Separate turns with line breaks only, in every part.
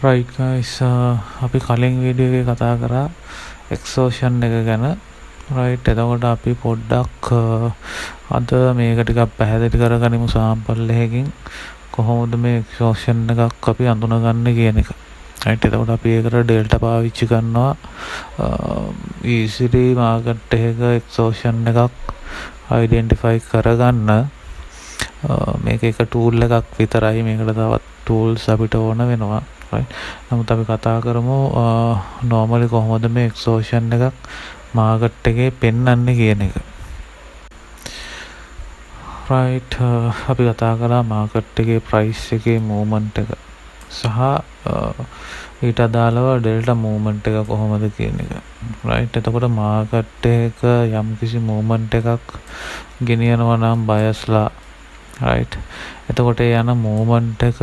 right guys, අපි කලින් video එකේ කතා කරා exhaustion එක ගැන. right, එතකොට අපි පොඩ්ඩක් අද මේක ටිකක් පැහැදිලි කරගනිමු සාම්පල් එකකින් කොහොමද මේ exhaustion එකක් අපි අඳුනගන්නේ කියන එක. right, එතකොට අපි ඒකට delta පාවිච්චි කරනවා easily market එකක exhaustion එකක් identify කරගන්න. මේක එක tool එකක් විතරයි, මේකට තවත් tools අපිට ඕන වෙනවා. right, නමුත් අපි කතා කරමු normally කොහොමද මේ exhaustion එකක් market එකේ පෙන්වන්නේ කියන එක. right, අපි කතා කරා market එකේ price එකේ movement එක සහ ඊට අදාළව delta movement එක කොහොමද කියන එක. right, එතකොට market එක යම්කිසි movement එකක් ගෙනියනවා නම් buyers-ලා, right, එතකොට යන movement එක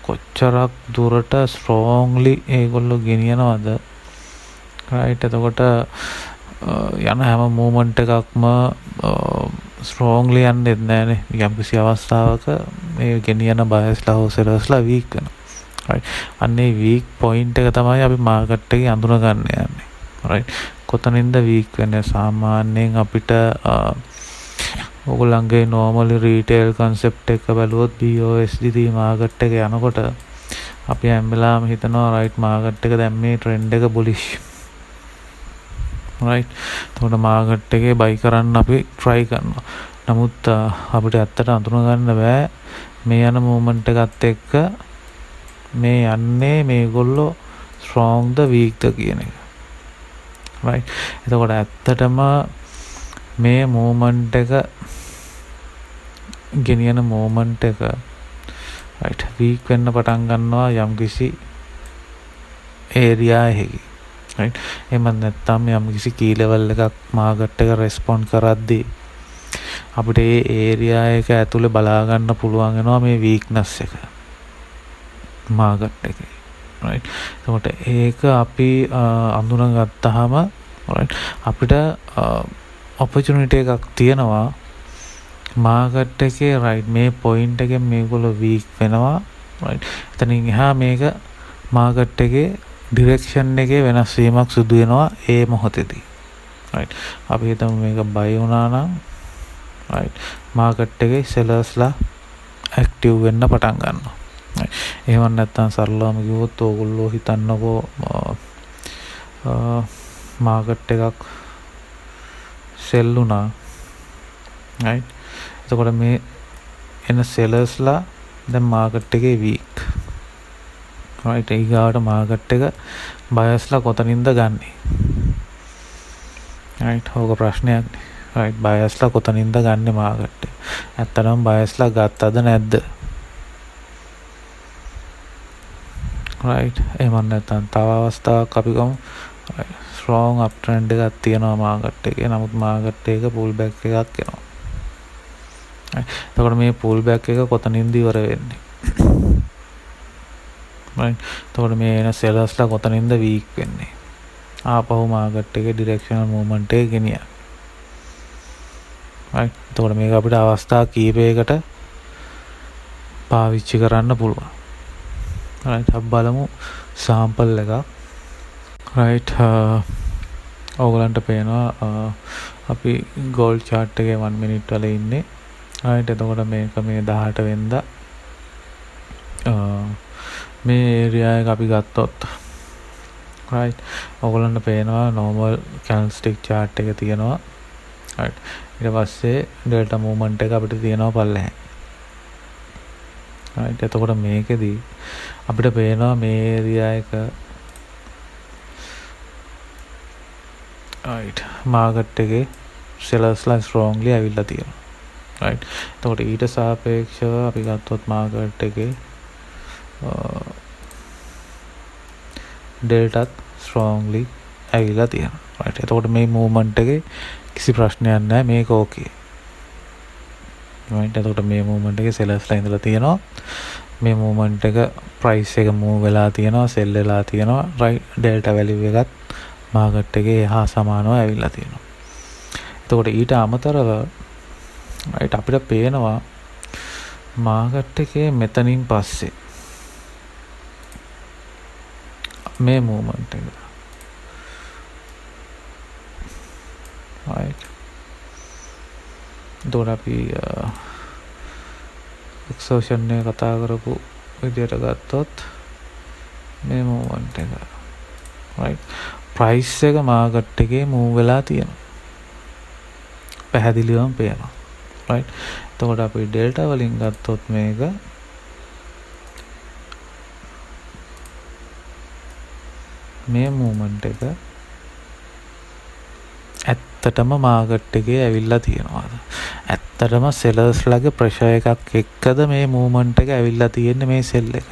කොච්චරක් දුරට strongly ඒගොල්ලෝ ගෙනියනවද. right, එතකොට යන හැම movement එකක්ම strongly යන්නේ නැහැනේ. යම්කිසි අවස්ථාවක මේ ගෙනියන buyers-ලා හෝ sellers-ලා weak වෙනවා. right, අන්නේ weak point එක තමයි අපි market එකේ අඳුන ගන්න යන්නේ. right, කොතනින්ද weak වෙන්නේ? සාමාන්‍යයෙන් අපිට ඔයගොල්ලන්ගේ normally retail concept එක බලුවොත් BOSD market එක යනකොට අපි හැම වෙලාවෙම හිතනවා right, market එක දැන් මේ trend එක bullish. right, එතකොට market එකේ buy කරන්න අපි try කරනවා. නමුත් අපිට ඇත්තට අඳුන ගන්න බෑ මේ යන movement එකත් එක්ක මේ යන්නේ මේගොල්ලෝ strong ද weak ද කියන එක. right, එතකොට ඇත්තටම මේ movement එක ගෙනියන movement එක right, weak වෙන්න පටන් ගන්නවා යම්කිසි area එකකින්. right, එහෙම නැත්නම් යම්කිසි key level එකක් market එක respond කරද්දී අපිට ඒ area එක ඇතුලේ බලා ගන්න පුළුවන් වෙනවා මේ weakness එක market එකේ. right, එතකොට ඒක අපි අඳුනගත්තාම right, අපිට opportunity එකක් තියෙනවා market එකේ. right, මේ point එකෙන් මේගොල්ලෝ weak වෙනවා. right, එතනින් එහා මේක market එකේ direction එකේ වෙනස් වීමක් සිදු වෙනවා ඒ මොහොතේදී. right, අපි හිතමු මේක buy වුණා නම් right, market එකේ sellersලා active වෙන්න පටන් ගන්නවා. right, එහෙම නැත්නම් සරලවම කිව්වොත් ඕගොල්ලෝ හිතන්නකෝ market එකක් sell වුණා. right, එතකොට මේ එන sellersලා දැන් market එකේ weak. right, ඊගාවට market එක buyers-ලා කොතනින්ද ගන්නෙ? right, ඕක ප්‍රශ්නයක් නේ. right, buyers-ලා කොතනින්ද ගන්නෙ market එක? ඇත්තටම buyers-ලා ගත්තද නැද්ද? right, එහෙම නැත්නම් තව අවස්ථාවක් අපි ගමු. strong uptrend එකක් තියෙනවා market එකේ. නමුත් market එක pull back එකක් එනවා. එතකොට මේ pull back එක කොතනින්ද ඉවර වෙන්නේ? right, එතකොට මේ එන sellersලා කොතනින්ද weak වෙන්නේ? ආපහු market එකේ directional movement එක ගෙනියන. right, එතකොට මේක අපිට අවස්ථා කීපයකට පාවිච්චි කරන්න පුළුවන්. right, අපි බලමු sample එකක්. right, ඕගලන්ට පේනවා අපි gold chart එකේ 1 minute වල ඉන්නේ. right, එතකොට මේක මේ 18 වෙනිදා මේ area එක අපි ගත්තොත් right, ඕගලන්ට පේනවා normal candlestick chart එක තියෙනවා. right, ඊට පස්සේ delta movement එක අපිට තියෙනවා පල්ලෙහාන්. right, එතකොට මේකෙදී අපිට පේනවා මේ area එක right, market එකේ sellersලා strongly ඇවිල්ලා තියෙනවා. right, එතකොට ඊට සාපේක්ෂව අපි ගත්තොත් market එකේ delta strongly ඇවිල්ලා තියෙනවා. right, එතකොට මේ movement එකේ කිසි ප්‍රශ්නයක් නැහැ, මේක okay. right, එතකොට මේ movement එකේ sellersලා ඉඳලා තියෙනවා. මේ movement එක price එක move වෙලා තියෙනවා, sell වෙලා තියෙනවා. right, delta value එකත් market එකේ හා සමානව ඇවිල්ලා තියෙනවා. එතකොට ඊට අමතරව right, අපිට පේනවා market එකේ මෙතනින් පස්සේ මේ මූවමන්ට් එක. right. එතකොට අපි exhaustion එක කතා කරපු විදියට ගත්තොත් මේ මූවමන්ට් එක. right. price එක මාකට් එකේ move වෙලා තියෙනවා. පැහැදිලිවම පේනවා. right. එතකොට අපි ඩෙල්ටා වලින් ගත්තොත් මේක මේ මූවමන්ට් එක ඇත්තටම මාකට් එකේ ඇවිල්ලා තියෙනවාද? ඇත්තටම sellers ලගේ ප්‍රෙෂර් එකක් එක්කද මේ මූවමන්ට් එක ඇවිල්ලා තියෙන්නේ මේ සෙල් එක?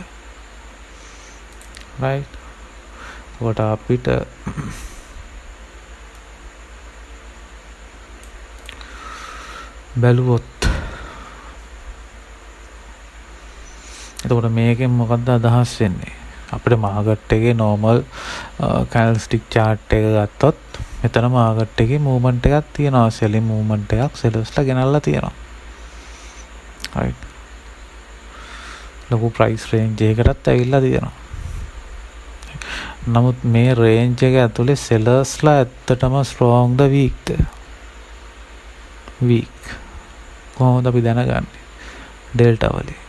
right. එතකොට අපිට බැලුවොත් එතකොට මේකෙන් මොකක්ද අදහස් වෙන්නේ? අපිට මාකට් එකේ normal candlestick chart එක ගත්තොත් මෙතන මාකට් එකේ movement එකක් තියෙනවා, selling movement එකක් sellersලා ගෙනල්ලා තියෙනවා. right. ලොකු price range එකකටත් ඇවිල්ලා තියෙනවා. නමුත් මේ range එක ඇතුලේ sellersලා ඇත්තටම strong ද weak ද? weak. කොහොමද අපි දැනගන්නේ? ඩෙල්ටා වලින්.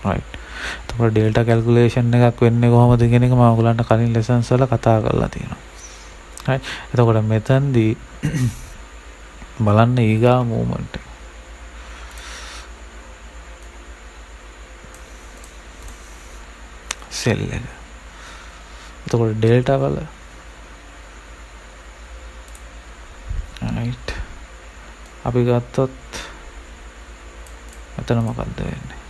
right. එතකොට ඩෙල්ටා කැල්කියුලේෂන් එකක් වෙන්නේ කොහොමද කියන එක මම ඔයගලන්ට කලින් ලෙසන්ස් වල කතා කරලා තියෙනවා. right. එතකොට මෙතනදී බලන්න ඊගා මූවමන්ට් එක. සෙල් එක. එතකොට ඩෙල්ටා වල right. අපි ගත්තොත් මෙතන මොකද්ද වෙන්නේ?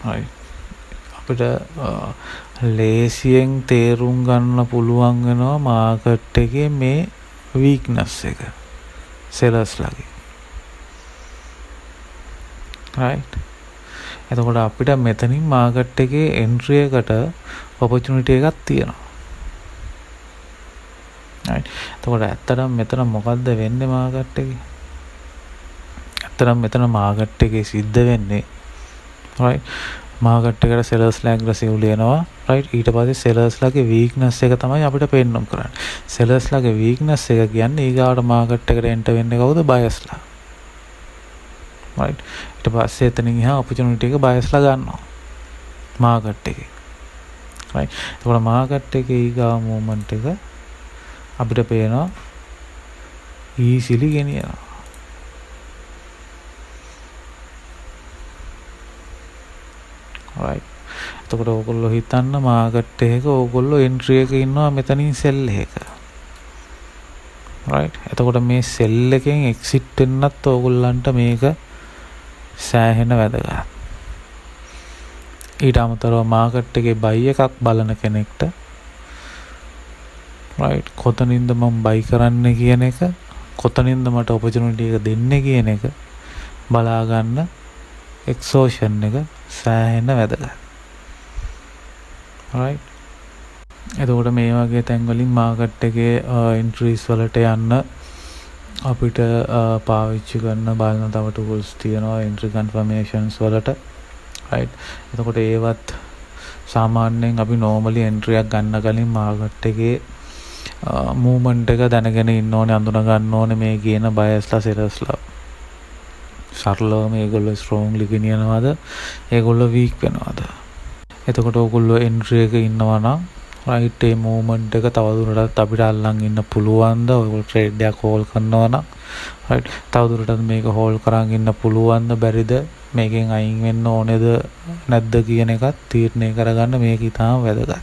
right. අපිට ලේසියෙන් තේරුම් ගන්න පුළුවන් වෙනවා මාකට් එකේ මේ weakness එක sellers ලගේ. right. එතකොට අපිට මෙතනින් මාකට් එකේ entry එකට opportunity එකක් තියෙනවා. right. එතකොට ඇත්තටම මෙතන මොකද්ද වෙන්නේ මාකට් එකේ? ඇත්තටම මෙතන මාකට් එකේ සිද්ධ වෙන්නේ right. මාකට් එකට sellers ලා aggressively එනවා. right. ඊට පස්සේ sellers ලාගේ weakness එක තමයි අපිට පෙන්වන්න කරන්නේ. sellers ලාගේ weakness එක කියන්නේ ඊගාවට මාකට් එකට enter වෙන්නේ කවුද? buyers ලා. right. ඊට පස්සේ එතනින් එහා opportunity එක buyers ලා ගන්නවා මාකට් එකේ. right. එතකොට මාකට් එකේ ඊගාව movement එක අපිට පේනවා easily ගෙනියනවා. right. එතකොට ඕගොල්ලෝ හිතන්න මාකට් එකක ඕගොල්ලෝ entry එක ඉන්නවා මෙතනින් sell එකක. right. එතකොට මේ sell එකෙන් exit වෙන්නත් ඕගොල්ලන්ට මේක සෑහෙන වැදගත්. ඊට අමතරව මාකට් එකේ buy එකක් බලන කෙනෙක්ට right. කොතනින්ද මම buy කරන්නේ කියන එක, කොතනින්ද මට opportunity එක දෙන්නේ කියන එක බලා ගන්න exhaustion එක සෑහෙන වැදගත්. right. එතකොට මේ වගේ තැන් වලින් මාකට් එකේ entries වලට යන්න අපිට පාවිච්චි කරන බලන තව tools තියෙනවා entry confirmations වලට. right. එතකොට ඒවත් සාමාන්‍යයෙන් අපි normally entry එකක් ගන්න කලින් මාකට් එකේ movement එක දැනගෙන ඉන්න ඕනේ, අඳුන ගන්න ඕනේ මේ කියන buyers ලා sellers ලා. සරලව මේගොල්ලෝ strongly ගෙනියනවාද, ඒගොල්ලෝ weak වෙනවාද? එතකොට ඕගොල්ලෝ entry එක ඉන්නවා නම් right, ඒ movement එක තවදුරටත් අපිට අල්ලන් ඉන්න පුළුවන්ද? ඔයගොල්ලෝ trade එකක් hold කරනවා නම් right, තවදුරටත් මේක hold කරන් ඉන්න පුළුවන්ද බැරිද? මේකෙන් අයින් වෙන්න ඕනේද නැද්ද කියන එකත් තීරණය කරගන්න මේක ඉතාම වැදගත්.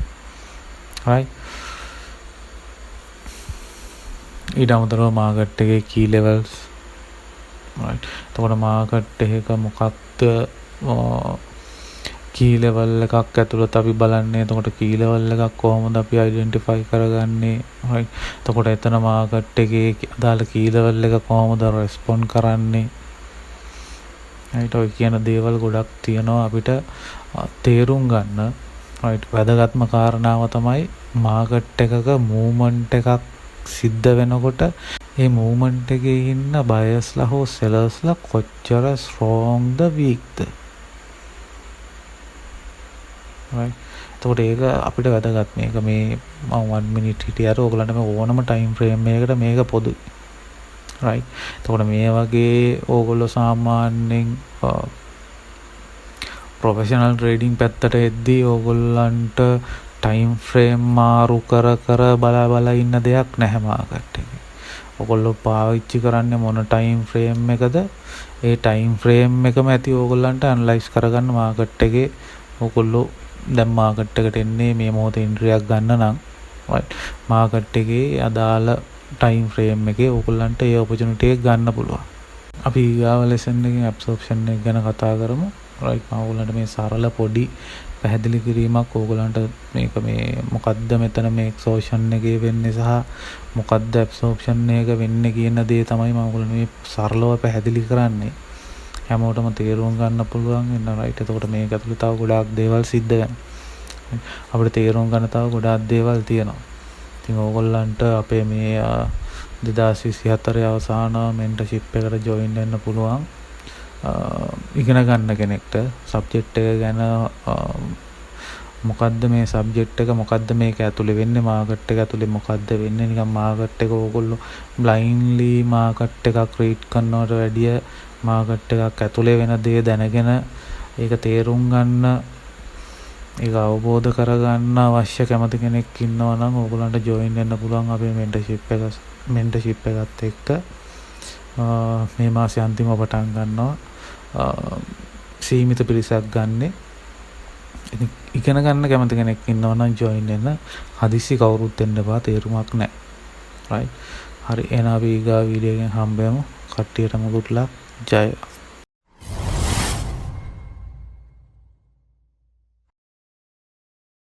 right. ඊට අමතරව මාකට් එකේ key levels. right. එතකොට මාකට් එකක මොකක්ද key level එකක් ඇතුළත අපි බලන්නේ. එතකොට key level එකක් කොහොමද අපි identify කරගන්නේ? right. එතකොට එතන මාකට් එකේ අදාළ key level එක කොහොමද respond කරන්නේ? right. ඔය කියන දේවල් ගොඩක් තියෙනවා අපිට තේරුම් ගන්න. right. වැදගත්ම කාරණාව තමයි මාකට් එකක movement එකක් සිද්ධ වෙනකොට ඒ movement එකේ ඉන්න buyers ලා හෝ sellers ලා කොච්චර strong ද weak ද? right. එතකොට ඒක අපිට වැදගත්. මේක මේ මම 1 minute හිටියට ඕගලන්ට මේ ඕනම time frame එකකට මේක පොදුයි. right. එතකොට මේ වගේ ඕගොල්ලෝ සාමාන්‍යයෙන් ප්‍රොෆෙෂනල් ට්‍රේඩින් පැත්තට එද්දී ඕගොල්ලන්ට ටයිම් ෆ්‍රේම් මාරු කර බලා ඉන්න දෙයක් නැහැ මාකට් එකේ. ඕගොල්ලෝ පාවිච්චි කරන්නේ මොන ටයිම් ෆ්‍රේම් එකද? ඒ ටයිම් ෆ්‍රේම් එකම ඇති ඕගොල්ලන්ට ඇනලයිස් කරගන්න මාකට් එකේ ඕගොල්ලෝ දැන් මාකට් එකට එන්නේ මේ මොහොතේ එන්ට්‍රියක් ගන්න නම් right මාකට් එකේ අදාළ ටයිම් ෆ්‍රේම් එකේ ඕගොල්ලන්ට ඒ ඔපචුනිටි එක ගන්න පුළුවන්. අපි ඊගාව ලෙසන් එකෙන් ඇබ්සෝප්ෂන් එක ගැන කතා කරමු. right මම ඕගොල්ලන්ට මේ සරල පොඩි පැහැදිලි කිරීමක් ඕගොල්ලන්ට මේක මේ මොකද්ද මෙතන මේ එක්සෝෂන් එකේ වෙන්නේ සහ මොකද්ද ඇබ්සෝප්ෂන් එක වෙන්නේ කියන දේ තමයි මම ඕගොල්ලන්ට මේ සරලව පැහැදිලි කරන්නේ. හැමෝටම තේරුම් ගන්න පුළුවන් වෙන right. එතකොට මේක ඇතුලේ තව ගොඩාක් දේවල් සිද්ධ වෙනවා. අපිට තේරුම් ගන්න තව ගොඩාක් දේවල් තියෙනවා. ඉතින් ඕගොල්ලන්ට අපේ මේ 2024 අවසාන මෙන්ටර්ෂිප් එකට ජොයින් වෙන්න පුළුවන්. ඉගෙන ගන්න කෙනෙක්ට සබ්ජෙක්ට් එක ගැන මොකද්ද මේ සබ්ජෙක්ට් එක මොකද්ද මේක ඇතුලේ වෙන්නේ මාකට් එක ඇතුලේ මොකද්ද වෙන්නේ නිකන් මාකට් එක ඕගොල්ලෝ බ්ලයින්ඩ්ලි මාකට් එකක් රීඩ් කරනවට වැඩිය මාකට් එකක් ඇතුලේ වෙන දේ දැනගෙන ඒක තේරුම් ගන්න ඒක අවබෝධ කරගන්න අවශ්‍ය කැමති කෙනෙක් ඉන්නවා නම් ඕගොල්ලන්ට ජොයින් වෙන්න පුළුවන් අපේ මෙන්ටර්ෂිප් එකත් එක්ක. මේ මාසේ අන්තිම පටන් ගන්නවා. සීමිත පිරිසක් ගන්නෙ. ඉතින් ඉගෙන ගන්න කැමති කෙනෙක් ඉන්නවා නම් ජොයින් වෙන්න. හදිස්සි කවුරුත් එන්න එපා, තේරුමක් නැහැ. right. හරි එහෙනම් අපි ඊගා වීඩියෝ එකෙන් හම්බෙමු. කට්ටියටම good luck. ජය.